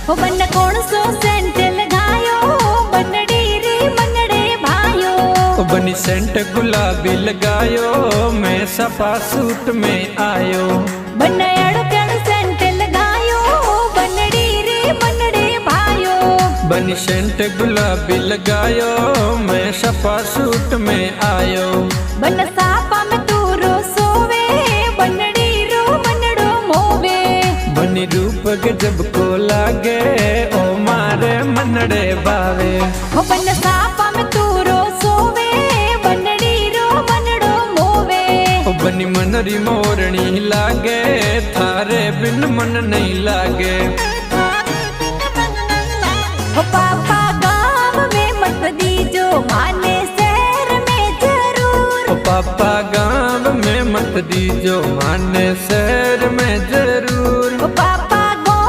हो बन कौन सो सेंट लगायो बनड़ी रे मनड़े भायो। बनी सेंट गुलाबी लगायो मैं सपा सूट में आयो। बन अड़ो कण सेंट लगायो बनड़ी रे मनड़े भायो। बनी सेंट गुलाबी लगायो मैं सपा सूट में आयो। बन सापा में तू रो सोवे बनड़ी रो मनड़ो मोवे। बनी रूप गजब को लागे ओ मारे मनड़े बावे। हो बन सापा में तू रो सोवे बनड़ी रो मनड़ो मोवे। ओ बनी मनरी मोरनी लागे थारे बिन मन नहीं लागे। हो पापा गाँव में मत दीजो माने शहर में जरूर। ओ पापा गाँव में मत दीजो माने से